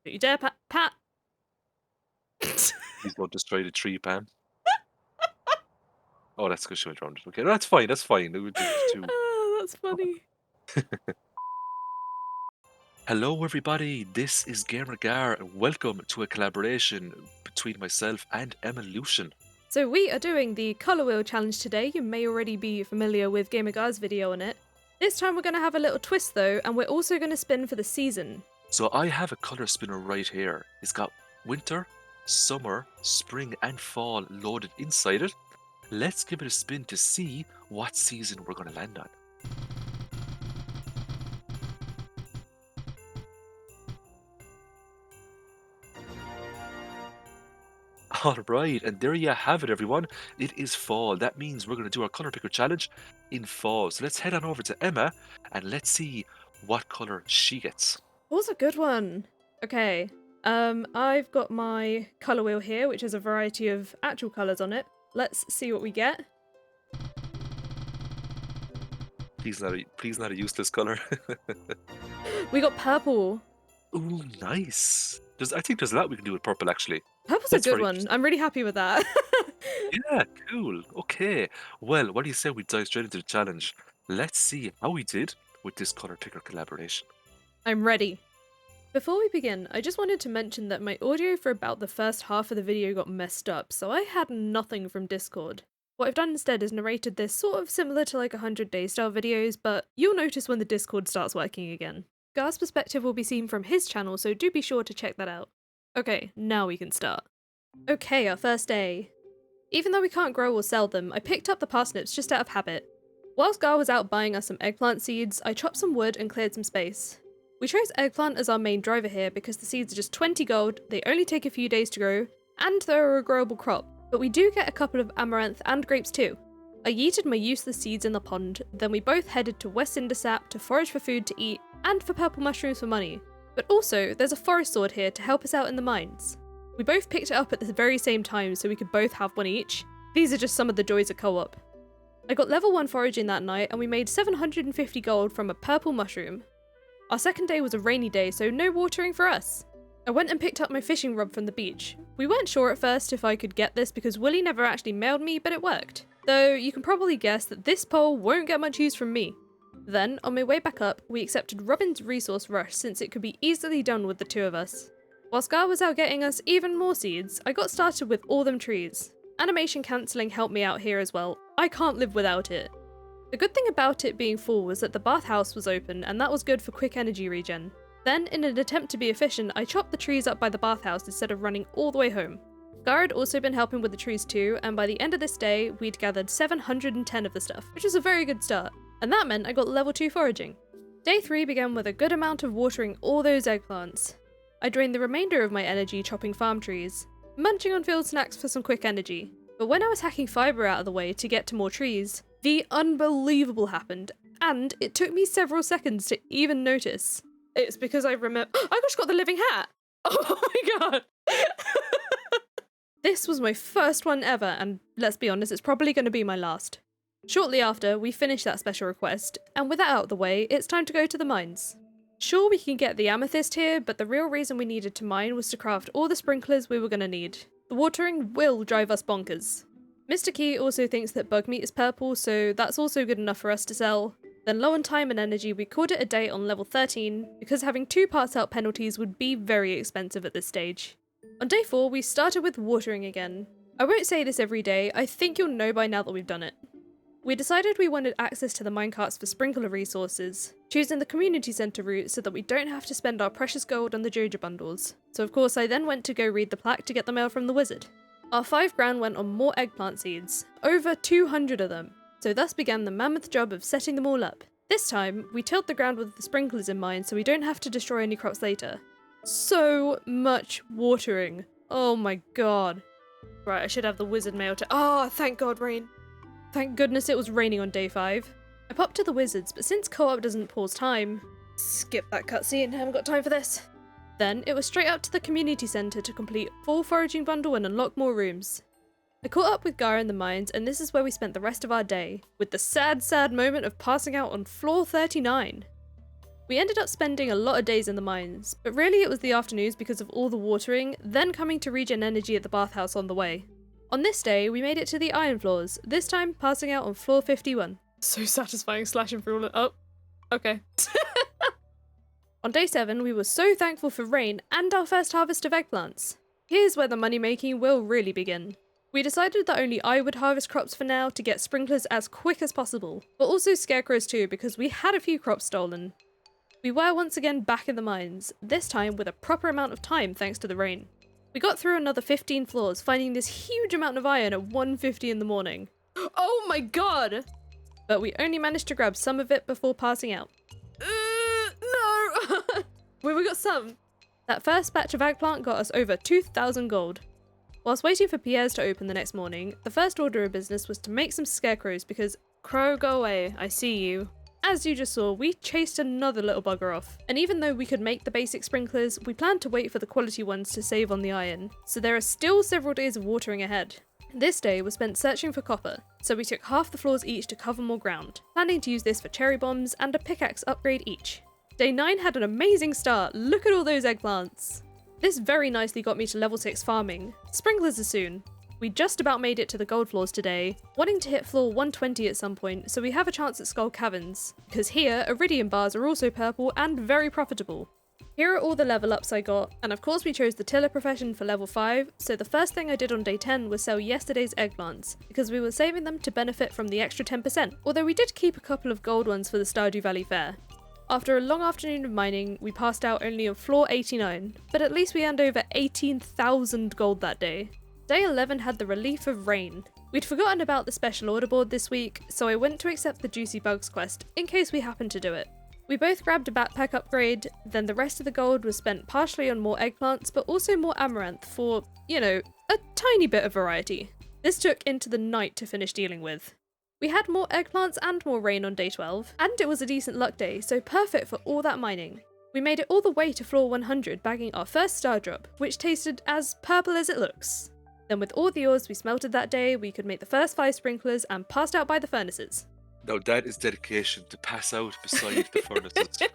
Don't you dare, Pat. Please don't destroy the tree, Pam. Oh, that's because she went around it. Okay, no, that's fine. That's fine. We did two. Oh, that's funny. Hello, everybody. This is Gamer Gar, and welcome to a collaboration between myself and Emmalution. So we are doing the colour wheel challenge today. You may already be familiar with GamerGuy's video on it. This time we're going to have a little twist though, and we're also going to spin for the season. So I have a color spinner right here. It's got winter, summer, spring, and fall loaded inside it. Let's give it a spin to see what season we're going to land on. All right, and there you have it, everyone. It is fall. That means we're going to do our color picker challenge in fall. So let's head on over to Emma and let's see what color she gets. What's a good one? Okay, I've got my colour wheel here, which has a variety of actual colours on it. Let's see what we get. Please not a useless color. We got purple. Ooh, nice. I think there's a lot we can do with purple, actually. Purple's a That's good very one. I'm really happy with that. Yeah, cool. Okay. Well, what do you say we dive straight into the challenge? Let's see how we did with this color picker collaboration. I'm ready. Before we begin, I just wanted to mention that my audio for about the first half of the video got messed up, so I had nothing from Discord. What I've done instead is narrated this sort of similar to like 100 Day style videos, but you'll notice when the Discord starts working again. Gar's perspective will be seen from his channel, so do be sure to check that out. Okay, now we can start. Okay, our first day. Even though we can't grow or sell them, I picked up the parsnips just out of habit. Whilst Gar was out buying us some eggplant seeds, I chopped some wood and cleared some space. We chose eggplant as our main driver here because the seeds are just 20 gold, they only take a few days to grow, and they're a growable crop, but we do get a couple of amaranth and grapes too. I yeeted my useless seeds in the pond, then we both headed to West Cindersap to forage for food to eat, and for purple mushrooms for money. But also, there's a forest sword here to help us out in the mines. We both picked it up at the very same time so we could both have one each. These are just some of the joys of co-op. I got level 1 foraging that night and we made 750 gold from a purple mushroom. Our second day was a rainy day, so no watering for us. I went and picked up my fishing rod from the beach. We weren't sure at first if I could get this because Willie never actually mailed me, but it worked. Though you can probably guess that this pole won't get much use from me. Then, on my way back up, we accepted Robin's resource rush since it could be easily done with the two of us. While Scar was out getting us even more seeds, I got started with all them trees. Animation cancelling helped me out here as well. I can't live without it. The good thing about it being full was that the bathhouse was open and that was good for quick energy regen. Then, in an attempt to be efficient, I chopped the trees up by the bathhouse instead of running all the way home. Gar had also been helping with the trees too, and by the end of this day, we'd gathered 710 of the stuff, which was a very good start. And that meant I got level 2 foraging. Day 3 began with a good amount of watering all those eggplants. I drained the remainder of my energy chopping farm trees, munching on field snacks for some quick energy. But when I was hacking fibre out of the way to get to more trees, the unbelievable happened, and it took me several seconds to even notice. It's because I remember- I just got the living hat! Oh my god! This was my first one ever, and let's be honest, it's probably going to be my last. Shortly after, we finished that special request, and with that out of the way, it's time to go to the mines. Sure, we can get the amethyst here, but the real reason we needed to mine was to craft all the sprinklers we were going to need. The watering will drive us bonkers. Mr. Key also thinks that bug meat is purple, so that's also good enough for us to sell. Then low on time and energy, we called it a day on level 13, because having 2 parts out penalties would be very expensive at this stage. On day 4, we started with watering again. I won't say this every day, I think you'll know by now that we've done it. We decided we wanted access to the minecarts for sprinkler resources, choosing the community centre route so that we don't have to spend our precious gold on the Joja bundles. So of course I then went to go read the plaque to get the mail from the wizard. Our 5 grand went on more eggplant seeds, over 200 of them, so thus began the mammoth job of setting them all up. This time, we tilled the ground with the sprinklers in mind so we don't have to destroy any crops later. So much watering. Oh my god. Right, I should have the wizard mail to- Oh, thank god, rain. Thank goodness it was raining on day 5. I popped to the wizards, but since co-op doesn't pause time, skip that cutscene, I haven't got time for this. Then it was straight up to the community centre to complete full foraging bundle and unlock more rooms. I caught up with Gar in the mines, and this is where we spent the rest of our day, with the sad moment of passing out on floor 39. We ended up spending a lot of days in the mines, but really it was the afternoons because of all the watering, then coming to regen energy at the bathhouse on the way. On this day, we made it to the iron floors, this time passing out on floor 51. So satisfying slashing through all of— oh, okay. On day 7, we were so thankful for rain and our first harvest of eggplants. Here's where the money making will really begin. We decided that only I would harvest crops for now to get sprinklers as quick as possible, but also scarecrows too because we had a few crops stolen. We were once again back in the mines, this time with a proper amount of time thanks to the rain. We got through another 15 floors, finding this huge amount of iron at 1:50 in the morning. Oh my god! But we only managed to grab some of it before passing out. No! We got some. That first batch of eggplant got us over 2,000 gold. Whilst waiting for Pierre's to open the next morning, the first order of business was to make some scarecrows because, crow, go away, I see you. As you just saw, we chased another little bugger off, and even though we could make the basic sprinklers, we planned to wait for the quality ones to save on the iron, so there are still several days of watering ahead. This day was spent searching for copper, so we took half the floors each to cover more ground, planning to use this for cherry bombs and a pickaxe upgrade each. Day 9 had an amazing start, look at all those eggplants! This very nicely got me to level 6 farming. Sprinklers are soon. We just about made it to the gold floors today, wanting to hit floor 120 at some point so we have a chance at Skull Caverns, because here iridium bars are also purple and very profitable. Here are all the level ups I got, and of course we chose the tiller profession for level 5, so the first thing I did on day 10 was sell yesterday's eggplants, because we were saving them to benefit from the extra 10%, although we did keep a couple of gold ones for the Stardew Valley Fair. After a long afternoon of mining, we passed out only on floor 89, but at least we earned over 18,000 gold that day. Day 11 had the relief of rain. We'd forgotten about the special order board this week, so I went to accept the Juicy Bugs quest, in case we happened to do it. We both grabbed a backpack upgrade, then the rest of the gold was spent partially on more eggplants, but also more amaranth for, you know, a tiny bit of variety. This took into the night to finish dealing with. We had more eggplants and more rain on day 12, and it was a decent luck day, so perfect for all that mining. We made it all the way to floor 100, bagging our first star drop, which tasted as purple as it looks. Then with all the ores we smelted that day, we could make the first 5 sprinklers and passed out by the furnaces. Now that is dedication to pass out beside the furnaces.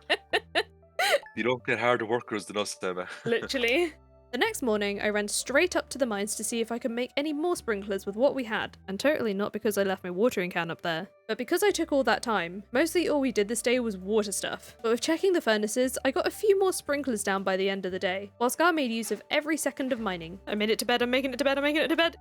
You don't get harder workers than us, Emma. Literally. The next morning, I ran straight up to the mines to see if I could make any more sprinklers with what we had, and totally not because I left my watering can up there, but because I took all that time. Mostly all we did this day was water stuff, but with checking the furnaces, I got a few more sprinklers down by the end of the day, whilst Gar made use of every second of mining. I made it to bed, I'm making it to bed, I'm making it to bed!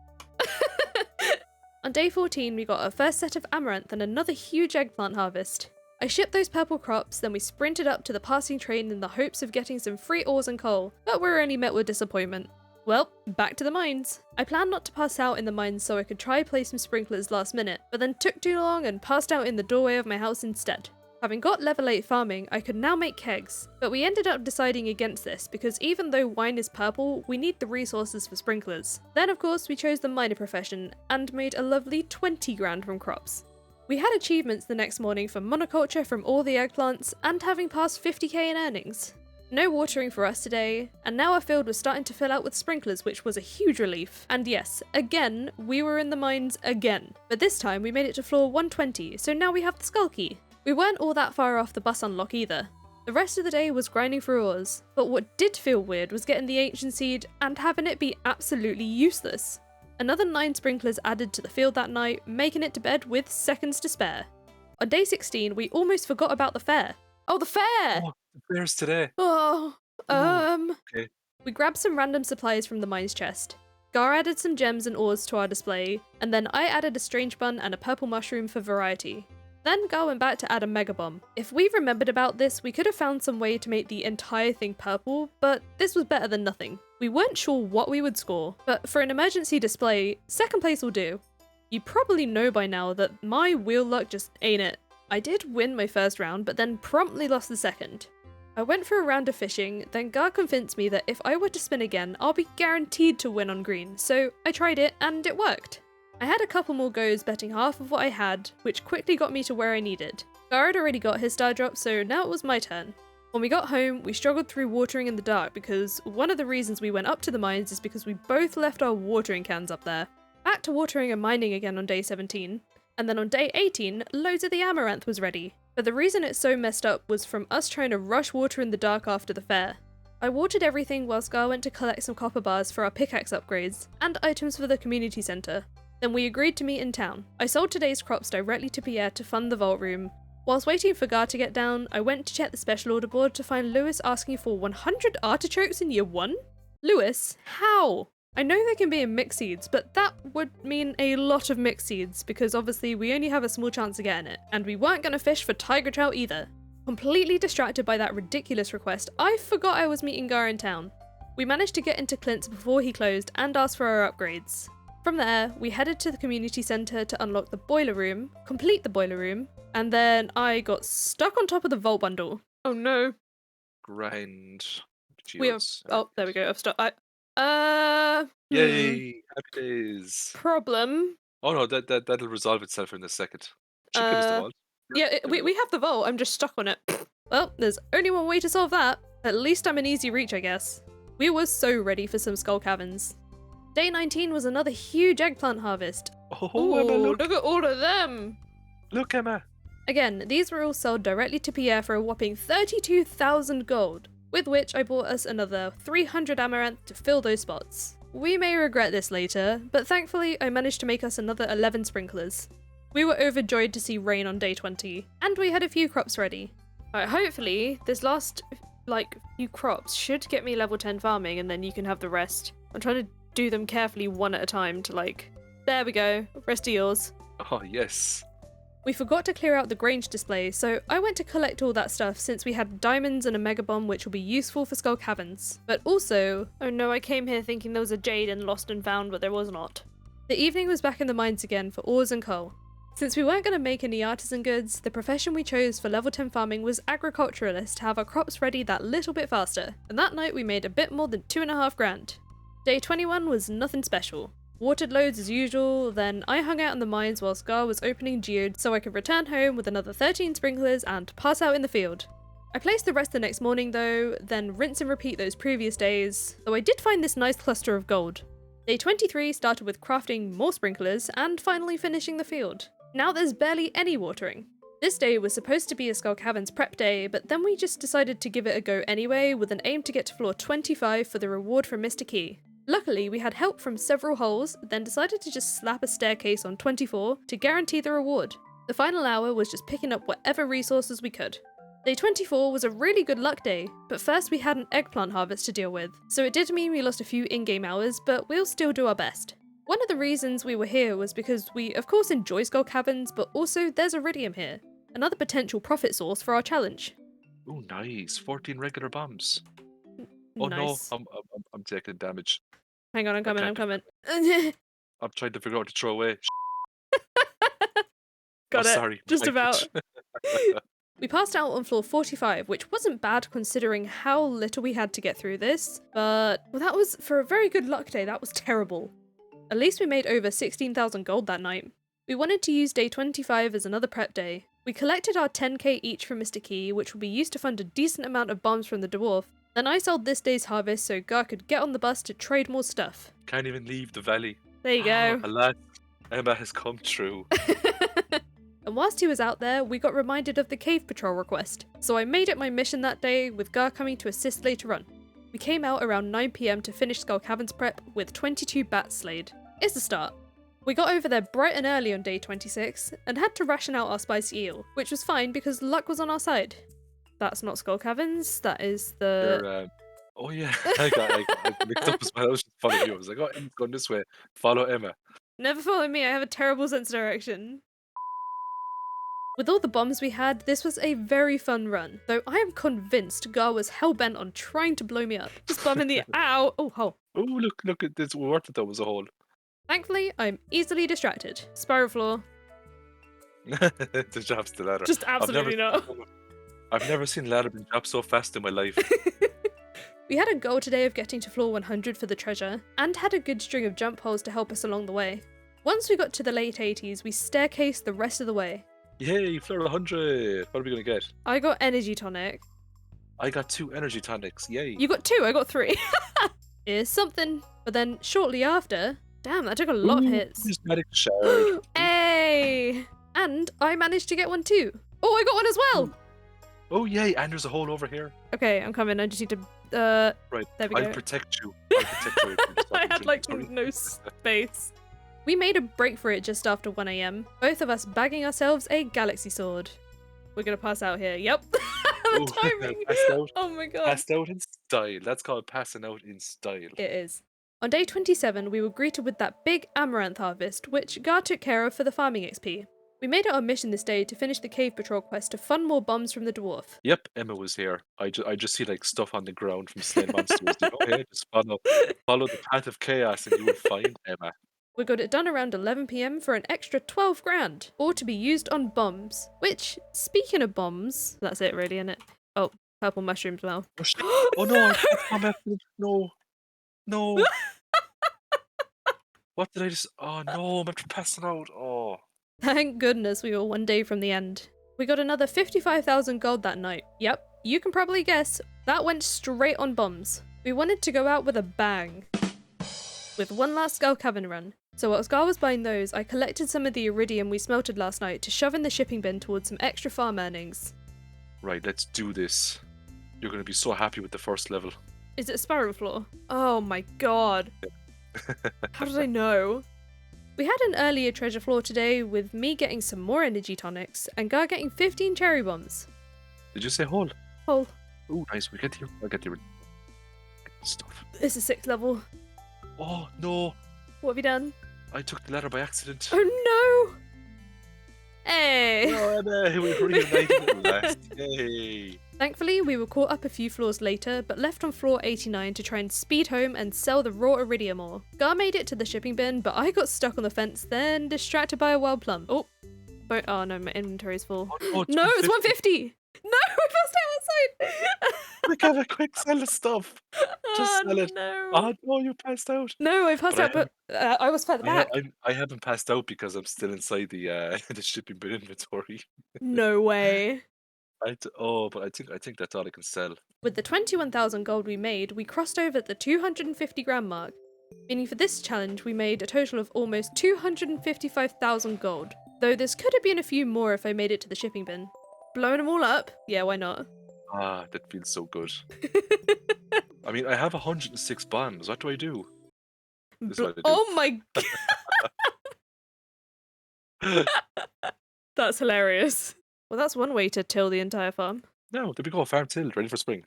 On day 14, we got our first set of amaranth and another huge eggplant harvest. I shipped those purple crops, then we sprinted up to the passing train in the hopes of getting some free ores and coal, but we were only met with disappointment. Well, back to the mines. I planned not to pass out in the mines so I could try play some sprinklers last minute, but then took too long and passed out in the doorway of my house instead. Having got level 8 farming, I could now make kegs, but we ended up deciding against this because even though wine is purple, we need the resources for sprinklers. Then of course we chose the miner profession, and made a lovely 20 grand from crops. We had achievements the next morning for monoculture from all the eggplants, and having passed 50k in earnings. No watering for us today, and now our field was starting to fill out with sprinklers, which was a huge relief. And yes, again, we were in the mines again, but this time we made it to floor 120, so now we have the skull key. We weren't all that far off the bus unlock either. The rest of the day was grinding for ores, but what did feel weird was getting the ancient seed and having it be absolutely useless. Another 9 sprinklers added to the field that night, making it to bed with seconds to spare. On day 16, we almost forgot about the fair. Oh, the fair! Oh, the fair's today. Okay. Okay. We grabbed some random supplies from the mines chest. Gar added some gems and ores to our display, and then I added a strange bun and a purple mushroom for variety. Then Gar went back to add a mega bomb. If we remembered about this, we could have found some way to make the entire thing purple, but this was better than nothing. We weren't sure what we would score, but for an emergency display, second place will do. You probably know by now that my wheel luck just ain't it. I did win my first round, but then promptly lost the second. I went for a round of fishing, then Gar convinced me that if I were to spin again, I'll be guaranteed to win on green, so I tried it and it worked. I had a couple more goes betting half of what I had, which quickly got me to where I needed. Gar had already got his star drop, so now it was my turn. When we got home, we struggled through watering in the dark because one of the reasons we went up to the mines is because we both left our watering cans up there. Back to watering and mining again on day 17, and then on day 18, loads of the amaranth was ready. But the reason it's so messed up was from us trying to rush water in the dark after the fair. I watered everything whilst Gar went to collect some copper bars for our pickaxe upgrades, and items for the community centre. Then we agreed to meet in town. I sold today's crops directly to Pierre to fund the vault room. Whilst waiting for Gar to get down, I went to check the special order board to find Lewis asking for 100 artichokes in year 1? Lewis, how? I know they can be in mixed seeds, but that would mean a lot of mixed seeds, because obviously we only have a small chance of getting it. And we weren't going to fish for tiger trout either. Completely distracted by that ridiculous request, I forgot I was meeting Gar in town. We managed to get into Clint's before he closed and asked for our upgrades. From there, we headed to the community centre to unlock the boiler room, complete the boiler room, and then I got stuck on top of the vault bundle. Oh no. Grind. We have. Geodes. Oh, there we go. I've stopped. Yay! Happy days. Problem. Oh no, that'll resolve itself in a second. Should give us the vault. Yeah, we have the vault. I'm just stuck on it. Well, there's only one way to solve that. At least I'm in easy reach, I guess. We were so ready for some skull caverns. Day 19 was another huge eggplant harvest. Oh, Emma, look at all of them! Look, Emma. Again, these were all sold directly to Pierre for a whopping 32,000 gold, with which I bought us another 300 amaranth to fill those spots. We may regret this later, but thankfully I managed to make us another 11 sprinklers. We were overjoyed to see rain on day 20, and we had a few crops ready. Hopefully, this last, few crops should get me level 10 farming, and then you can have the rest. I'm trying to do them carefully one at a time to there we go, rest of yours. Oh, yes. We forgot to clear out the Grange display, so I went to collect all that stuff since we had diamonds and a mega bomb which will be useful for skull caverns. But also, oh no, I came here thinking there was a jade and lost and found, but there was not. The evening was back in the mines again for ores and coal. Since we weren't going to make any artisan goods, the profession we chose for level 10 farming was agriculturalist to have our crops ready that little bit faster, and that night we made a bit more than 2.5 grand. Day 21 was nothing special. Watered loads as usual, then I hung out in the mines while Gar was opening geodes so I could return home with another 13 sprinklers and pass out in the field. I placed the rest the next morning though, then rinse and repeat those previous days, though I did find this nice cluster of gold. Day 23 started with crafting more sprinklers and finally finishing the field. Now there's barely any watering. This day was supposed to be a Skull Caverns prep day, but then we just decided to give it a go anyway with an aim to get to floor 25 for the reward from Mr. Key. Luckily, we had help from several holes, then decided to just slap a staircase on 24 to guarantee the reward. The final hour was just picking up whatever resources we could. Day 24 was a really good luck day, but first we had an eggplant harvest to deal with, so it did mean we lost a few in-game hours, but we'll still do our best. One of the reasons we were here was because we of course enjoy Skull Caverns, but also there's iridium here, another potential profit source for our challenge. Oh, nice. 14 regular bombs. Oh Nice. no, I'm taking damage. Hang on, I'm coming. I'm trying to figure out what to throw away. Got oh, it. Sorry. Just my about. bad. We passed out on floor 45, which wasn't bad considering how little we had to get through this, but well, that was, for a very good luck day, that was terrible. At least we made over 16,000 gold that night. We wanted to use day 25 as another prep day. We collected our 10k each from Mr. Key, which will be used to fund a decent amount of bombs from the dwarf. Then I sold this day's harvest so Gar could get on the bus to trade more stuff. Can't even leave the valley. There you go. Alas, Emma has come true. And whilst he was out there, we got reminded of the cave patrol request. So I made it my mission that day, with Gar coming to assist later on. We came out around 9 PM to finish Skull Caverns prep with 22 bats slayed. It's a start. We got over there bright and early on day 26, and had to ration out our spicy eel, which was fine because luck was on our side. That's not Skull Caverns, that is the... Oh yeah, I got mixed up as well. I was just following you. I was like, oh, Emma's going this way. Follow Emma. Never follow me, I have a terrible sense of direction. With all the bombs we had, this was a very fun run, though I am convinced Gar was hell-bent on trying to blow me up. Just bombing the ow! Oh, hole. Oh, look at this. Worth it though, was a hole. Thankfully, I'm easily distracted. Spiral floor. The job's the ladder. Just absolutely not. I've never seen ladder being dropped so fast in my life. We had a goal today of getting to floor 100 for the treasure, and had a good string of jump holes to help us along the way. Once we got to the late 80s, we staircased the rest of the way. Yay, floor 100! What are we gonna get? I got energy tonic. I got 2 energy tonics, yay! You got 2, I got 3. Here's something. But then, shortly after... Damn, that took a lot of hits. Prismatic shard. Hey! And I managed to get one too. Oh, I got one as well! Oh, yay, and there's a hole over here. Okay, I'm coming. I just need to, Right, there we I'll go. protect you. I'll protect you. I had like no space. We made a break for it just after 1 AM, both of us bagging ourselves a galaxy sword. We're gonna pass out here. Yep. The timing. Passed out. Oh my god. Passed out in style. That's called passing out in style. It is. On day 27, we were greeted with that big amaranth harvest, which Gar took care of for the farming XP. We made it our mission this day to finish the cave patrol quest to fund more bombs from the dwarf. Yep, Emma was here. I just see like stuff on the ground from slain monsters. You know, hey, just follow the path of chaos and you will find Emma. We got it done around 11 PM for an extra 12 grand, all to be used on bombs. Which, speaking of bombs, that's it really, innit? Oh, purple mushrooms, well. Oh, shit. Oh no, I can't come back. No. No. What did I just... Oh no, I'm passing out. Oh. Thank goodness we were one day from the end. We got another 55,000 gold that night. Yep, you can probably guess, that went straight on bombs. We wanted to go out with a bang. With one last Skull Cavern run. So while Scar was buying those, I collected some of the iridium we smelted last night to shove in the shipping bin towards some extra farm earnings. Right, let's do this. You're going to be so happy with the first level. Is it a sparrow floor? Oh my god. How did I know? We had an earlier treasure floor today with me getting some more energy tonics and Gar getting 15 cherry bombs. Did you say hole? Hole. Oh, nice. We get here. I'll get the stuff. This is 6th level. Oh, no. What have you done? I took the ladder by accident. Oh no! Hey! Oh, no, we reunited at last. Yay. Thankfully, we were caught up a few floors later, but left on floor 89 to try and speed home and sell the raw iridium ore. Gar made it to the shipping bin, but I got stuck on the fence, then distracted by a wild plum. Oh no, my inventory's full. Oh, No, it's 150! No, I passed out outside! We gotta quick sell the stuff. Just sell it. No. Oh, no, you passed out. No, I passed But out, but I was further back. I haven't passed out because I'm still inside the the shipping bin inventory. No way. But I think that's all I can sell. With the 21,000 gold we made, we crossed over the 250 grand mark, meaning for this challenge we made a total of almost 255,000 gold, though this could have been a few more if I made it to the shipping bin. Blowing them all up? Yeah, why not? Ah, that feels so good. I mean, I have 106 bombs. What do I do? This is what I do. Oh my god! That's hilarious. Well, that's one way to till the entire farm. No, there we go. Farm tilled, ready for spring.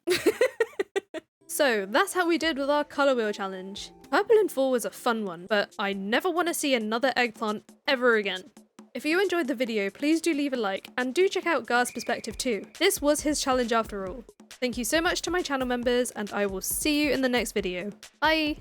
So, that's how we did with our colour wheel challenge. Purple and 4 was a fun one, but I never want to see another eggplant ever again. If you enjoyed the video, please do leave a like, and do check out Gar's perspective too. This was his challenge after all. Thank you so much to my channel members, and I will see you in the next video. Bye!